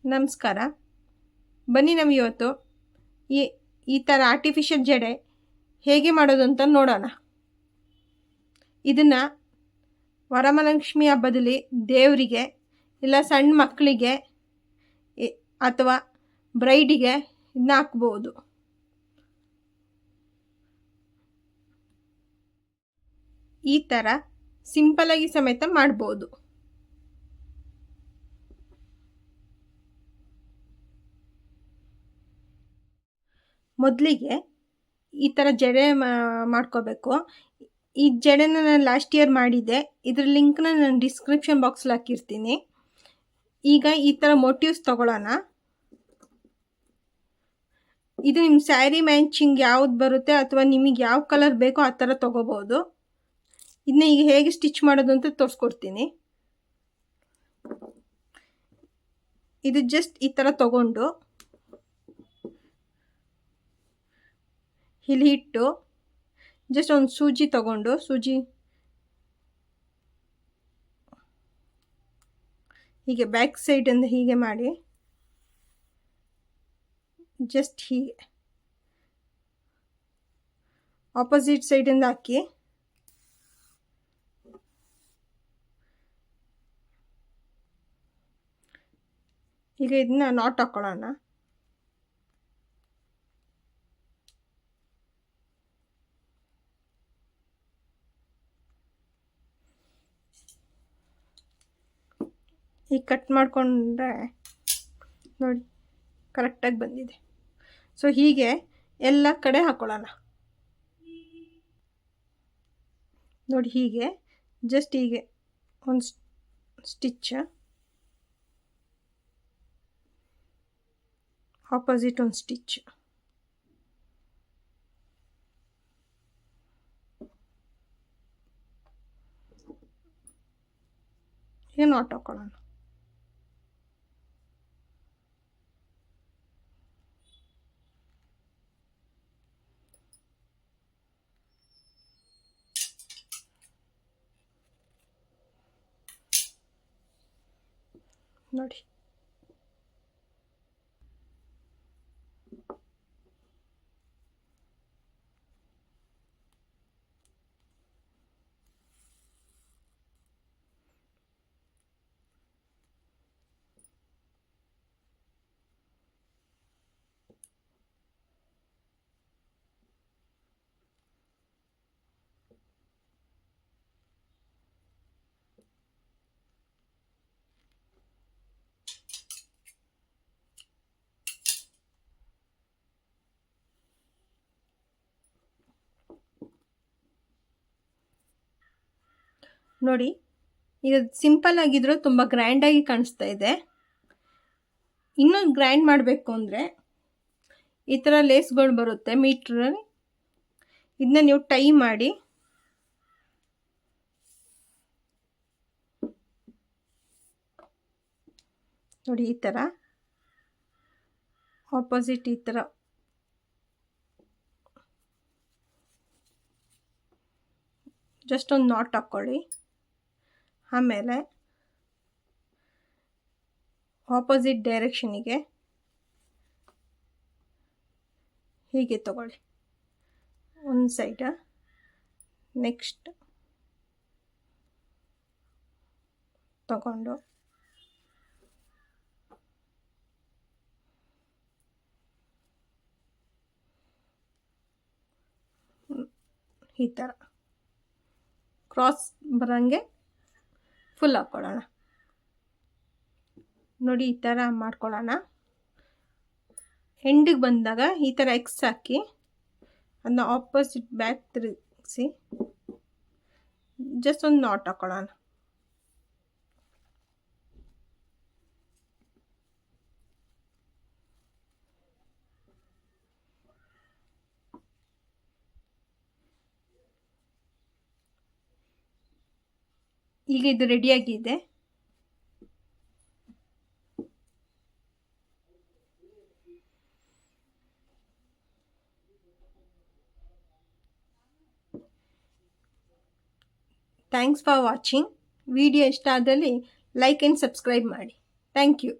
ನಮಸ್ಕಾರ. ಬನ್ನಿ ನಾವು ಇವತ್ತು ಈ ಈ ಥರ ಆರ್ಟಿಫಿಷಿಯಲ್ ಜಡೆ ಹೇಗೆ ಮಾಡೋದು ಅಂತ ನೋಡೋಣ. ಇದನ್ನು ವರಮಹಾಲಕ್ಷ್ಮಿ ಹಬ್ಬದಲ್ಲಿ ದೇವರಿಗೆ ಇಲ್ಲ ಸಣ್ಣ ಮಕ್ಕಳಿಗೆ ಅಥವಾ ಬ್ರೈಡಿಗೆ ಇದನ್ನ ಹಾಕ್ಬೋದು. ಈ ಥರ ಸಿಂಪಲಾಗಿ ಸಮೇತ ಮಾಡ್ಬೋದು. ಮೊದಲಿಗೆ ಈ ಥರ ಜಡೆ ಮಾಡ್ಕೋಬೇಕು. ಈ ಜಡೆನ ನಾನು ಲಾಸ್ಟ್ ಇಯರ್ ಮಾಡಿದ್ದೆ. ಇದ್ರ ಲಿಂಕ್ನ ನಾನು ಡಿಸ್ಕ್ರಿಪ್ಷನ್ ಬಾಕ್ಸಲ್ಲಿ ಹಾಕಿರ್ತೀನಿ. ಈಗ ಈ ಥರ ಮೋಟಿವ್ಸ್ ತೊಗೊಳ್ಳೋಣ. ಇದು ನಿಮ್ಮ ಸ್ಯಾರಿ ಮ್ಯಾಚಿಂಗ್ ಯಾವ್ದು ಬರುತ್ತೆ ಅಥವಾ ನಿಮಗೆ ಯಾವ ಕಲರ್ ಬೇಕೋ ಆ ಥರ ತೊಗೋಬೋದು. ಇದನ್ನ ಈಗ ಹೇಗೆ ಸ್ಟಿಚ್ ಮಾಡೋದು ಅಂತ ತೋರಿಸ್ಕೊಡ್ತೀನಿ. ಇದು ಜಸ್ಟ್ ಈ ಥರ ತೊಗೊಂಡು ಇಲ್ಲಿ ಇಟ್ಟು ಜಸ್ಟ್ ಒಂದು ಸೂಜಿ ತಗೊಂಡು ಹೀಗೆ ಬ್ಯಾಕ್ ಸೈಡಿಂದ ಹೀಗೆ ಮಾಡಿ ಜಸ್ಟ್ ಹೀಗೆ ಆಪೋಸಿಟ್ ಸೈಡಿಂದ ಹಾಕಿ ಈಗ ಇದನ್ನ ನಾಟ್ ಹಾಕೊಳ್ಳೋಣ. ಈಗ ಕಟ್ ಮಾಡಿಕೊಂಡ್ರೆ ನೋಡಿ ಕರೆಕ್ಟಾಗಿ ಬಂದಿದೆ. ಸೊ ಹೀಗೆ ಎಲ್ಲ ಕಡೆ ಹಾಕೊಳ್ಳೋಣ. ನೋಡಿ ಹೀಗೆ ಜಸ್ಟ್ ಹೀಗೆ ಒಂದು ಸ್ಟಿಚ್ ಆಪೋಸಿಟ್ ಒಂದು ಸ್ಟಿಚ್ ಹೀಗೆ ನಾಟ್ ಹಾಕೊಳ್ಳೋಣ. ನೋಡಿ ನೋಡಿ ಈಗ ಸಿಂಪಲ್ ಆಗಿದ್ರೂ ತುಂಬ ಗ್ರ್ಯಾಂಡಾಗಿ ಕಾಣಿಸ್ತಾ ಇದೆ. ಇನ್ನೊಂದು ಗ್ರ್ಯಾಂಡ್ ಮಾಡಬೇಕು ಅಂದರೆ ಈ ಥರ ಲೇಸ್ಗಳು ಬರುತ್ತೆ ಮೀಟ್ರಲ್ಲಿ. ಇದನ್ನ ನೀವು ಟೈ ಮಾಡಿ ನೋಡಿ ಈ ಥರ ಆಪೋಸಿಟ್ ಈ ಥರ ಜಸ್ಟ್ ಒಂದು ನಾಟ್ ಹಾಕ್ಕೊಳ್ಳಿ. ಆಮೇಲೆ ಆಪೋಸಿಟ್ ಡೈರೆಕ್ಷನಿಗೆ ಹೀಗೆ ತಗೊಳ್ಳಿ ಒಂದು ಸೈಡ, ನೆಕ್ಸ್ಟ್ ತಗೊಂಡು ಈ ಥರ ಕ್ರಾಸ್ ಬರೋಂಗೆ ಫುಲ್ ಹಾಕ್ಕೊಳ್ಳೋಣ. ನೋಡಿ ಈ ಥರ ಮಾಡ್ಕೊಳ್ಳೋಣ. ಎಂಡಿಗೆ ಬಂದಾಗ ಈ ಥರ ಎಕ್ಸ್ ಹಾಕಿ ಅದನ್ನ ಆಪೋಸಿಟ್ ಬ್ಯಾಕ್ ತಿರುಗಿಸಿ ಜಸ್ಟ್ ಒಂದು ನಾಟ್ ಹಾಕ್ಕೊಳ್ಳೋಣ. ಈಗ ಇದು ರೆಡಿಯಾಗಿದೆ. Thanks for watching. ವಿಡಿಯೋ ಇಷ್ಟ ಆದಲ್ಲಿ ಲೈಕ್ ಆ್ಯಂಡ್ ಸಬ್ಸ್ಕ್ರೈಬ್ ಮಾಡಿ. Thank you.